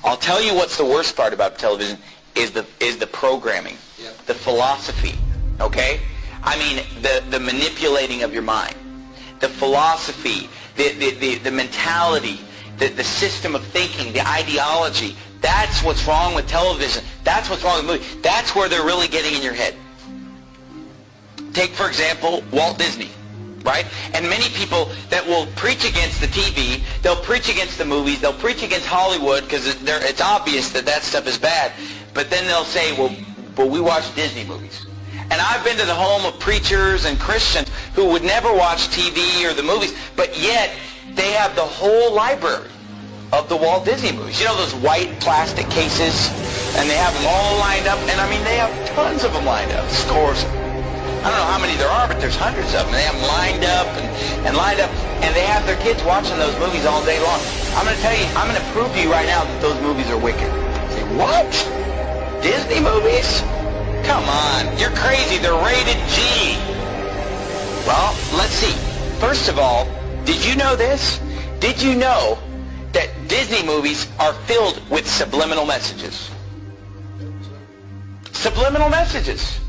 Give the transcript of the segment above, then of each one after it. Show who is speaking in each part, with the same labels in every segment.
Speaker 1: I'll tell you what's the worst part about television is the programming, the philosophy, okay? I mean, the manipulating of your mind, the philosophy, the mentality, the system of thinking, the ideology. That's what's wrong with television. That's what's wrong with movies. That's where they're really getting in your head. Take, for example, Walt Disney, right? And many people that will preach against the TV, they'll preach against the movies, they'll preach against Hollywood because it's obvious that stuff is bad. But then they'll say, well, we watch Disney movies. And I've been to the home of preachers and Christians who would never watch TV or the movies, but yet they have the whole library of the Walt Disney movies. You know those white plastic cases? And they have them all lined up. And I mean, they have tons of them lined up. Scores. I don't know how many there are, but there's hundreds of them. They have them lined up and lined up. And they have their kids watching those movies all day long. I'm going to tell you, I'm going to prove to you right now that those movies are wicked. You say, what? Disney movies? Come on. You're crazy. They're rated G. Well, let's see. First of all, did you know this? Did you know that Disney movies are filled with subliminal messages? Subliminal messages.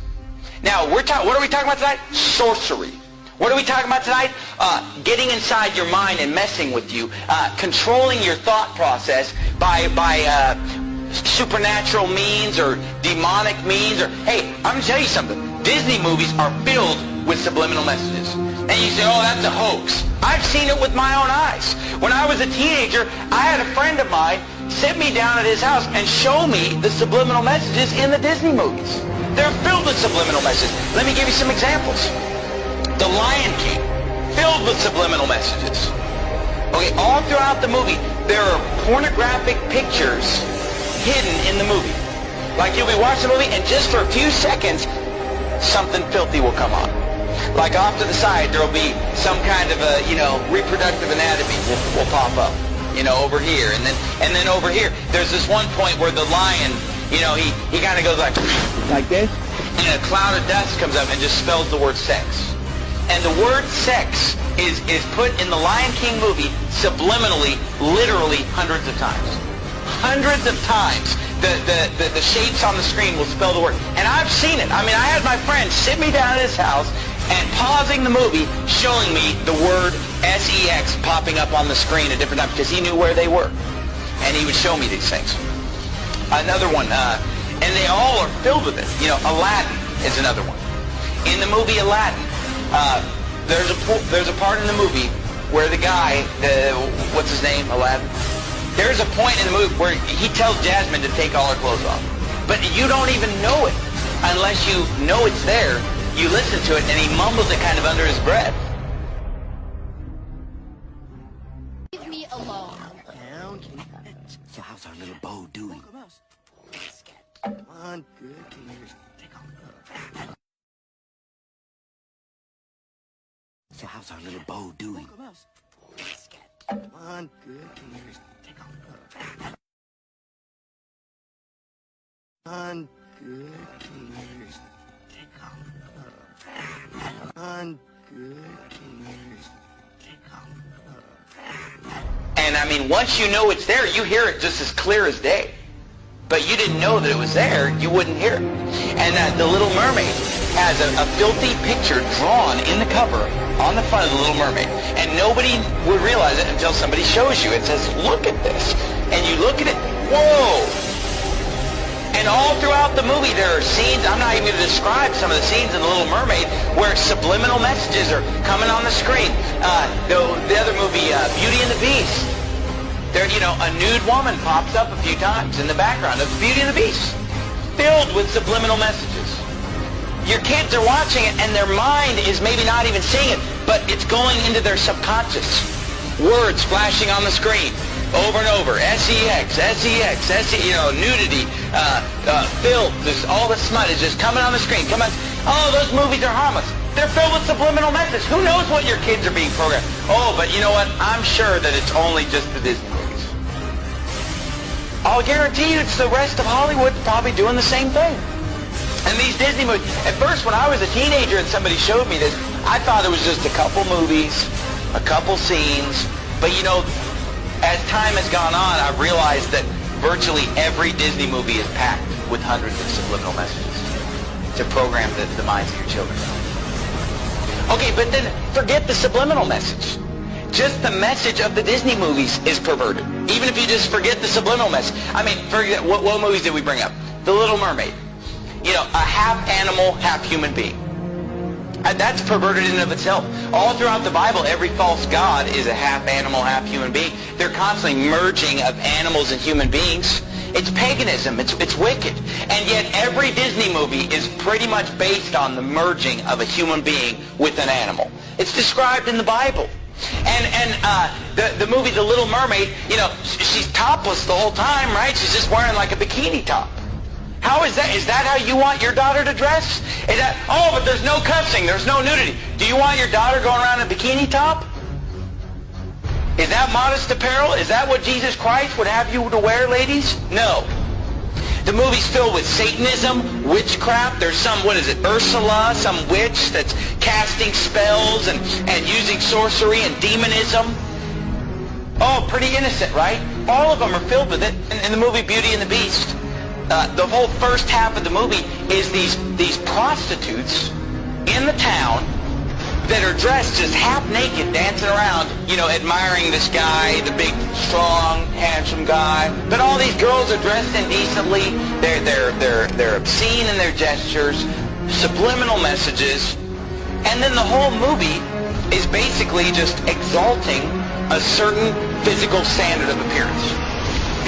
Speaker 1: Now, what are we talking about tonight? Sorcery. What are we talking about tonight? Getting inside your mind and messing with you, controlling your thought process by supernatural means or demonic means. Or hey, I'm going to tell you something. Disney movies are filled with subliminal messages. And you say, oh, that's a hoax. I've seen it with my own eyes. When I was a teenager, I had a friend of mine sit me down at his house and show me the subliminal messages in the Disney movies. They're filled with subliminal messages. Let me give you some examples. The Lion King, filled with subliminal messages. Okay, all throughout the movie, there are pornographic pictures hidden in the movie. Like you'll be watching the movie, and just for a few seconds, something filthy will come on. Like off to the side, there'll be some kind of a, reproductive anatomy will pop up, over here, and then over here. There's this one point where the lion, he kind of goes like this, and a cloud of dust comes up and just spells the word sex. And the word sex is put in the Lion King movie subliminally, literally hundreds of times. Hundreds of times. The shapes on the screen will spell the word. And I've seen it. I mean, I had my friend sit me down at his house and pausing the movie, showing me the word sex popping up on the screen at different times because he knew where they were. And he would show me these things. Another one, and they all are filled with it. Aladdin is another one. In the movie Aladdin, there's a part in the movie where the guy, what's his name, Aladdin? There's a point in the movie where he tells Jasmine to take all her clothes off. But you don't even know it unless you know it's there. You listen to it, and he mumbles it kind of under his breath.
Speaker 2: Leave me alone.
Speaker 3: So how's our little Bo doing? Come on, good. Take off. So how's our little Bo doing? Come on, good. Take off. Come on, good. Take off. On good. Take off.
Speaker 1: And I mean, once you know it's there, you hear it just as clear as day. But you didn't know that it was there, you wouldn't hear it. And The Little Mermaid has a filthy picture drawn in the cover on the front of The Little Mermaid. And nobody would realize it until somebody shows you. It says, look at this. And you look at it, whoa! And all throughout the movie there are scenes, I'm not even going to describe some of the scenes in The Little Mermaid where subliminal messages are coming on the screen. The other movie, Beauty and the Beast. There, a nude woman pops up a few times in the background of Beauty and the Beast. Filled with subliminal messages. Your kids are watching it and their mind is maybe not even seeing it, but it's going into their subconscious. Words flashing on the screen. Over and over, sex, nudity, filth, all the smut is just coming on the screen. Oh, those movies are harmless. They're filled with subliminal messages. Who knows what your kids are being programmed? Oh, but you know what? I'm sure that it's only just the Disney movies. I'll guarantee you it's the rest of Hollywood probably doing the same thing. And these Disney movies, at first when I was a teenager and somebody showed me this, I thought it was just a couple movies, a couple scenes, but as time has gone on, I've realized that virtually every Disney movie is packed with hundreds of subliminal messages to program the minds of your children. Okay, but then forget the subliminal message. Just the message of the Disney movies is perverted. Even if you just forget the subliminal message. I mean, forget, what movies did we bring up? The Little Mermaid. You know, a half animal, half human being. That's perverted in and of itself. All throughout the Bible, every false god is a half animal, half human being. They're constantly merging of animals and human beings. It's paganism. It's wicked. And yet every Disney movie is pretty much based on the merging of a human being with an animal. It's described in the Bible. And the movie The Little Mermaid, you know, she's topless the whole time, right? She's just wearing like a bikini top. How is that? Is that how you want your daughter to dress? Is that, oh, but there's no cussing, there's no nudity. Do you want your daughter going around in a bikini top? Is that modest apparel? Is that what Jesus Christ would have you to wear, ladies? No. The movie's filled with Satanism, witchcraft. There's some, what is it, Ursula, some witch that's casting spells and using sorcery and demonism. Oh, pretty innocent, right? All of them are filled with it. In the movie Beauty and the Beast, the whole first half of the movie is these prostitutes in the town that are dressed just half naked, dancing around, you know, admiring this guy, the big, strong, handsome guy. But all these girls are dressed indecently. They're obscene in their gestures, subliminal messages, and then the whole movie is basically just exalting a certain physical standard of appearance.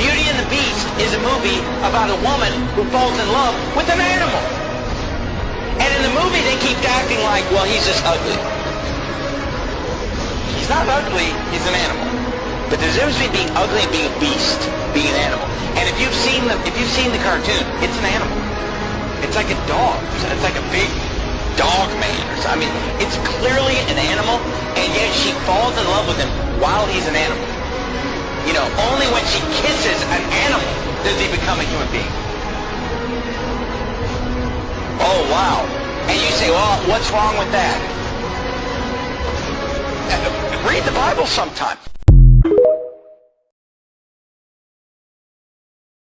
Speaker 1: Beauty and the Beast is a movie about a woman who falls in love with an animal. And in the movie, they keep acting like, well, he's just ugly. He's not ugly, he's an animal. But there's a difference between being ugly and being a beast, being an animal. And if you've seen the cartoon, it's an animal. It's like a dog. It's like a big dog man. I mean, it's clearly an animal, and yet she falls in love with him while he's an animal. You know, only when she kisses an animal does he become a human being. Oh, wow. And you say, well, what's wrong with that? Read the Bible sometime.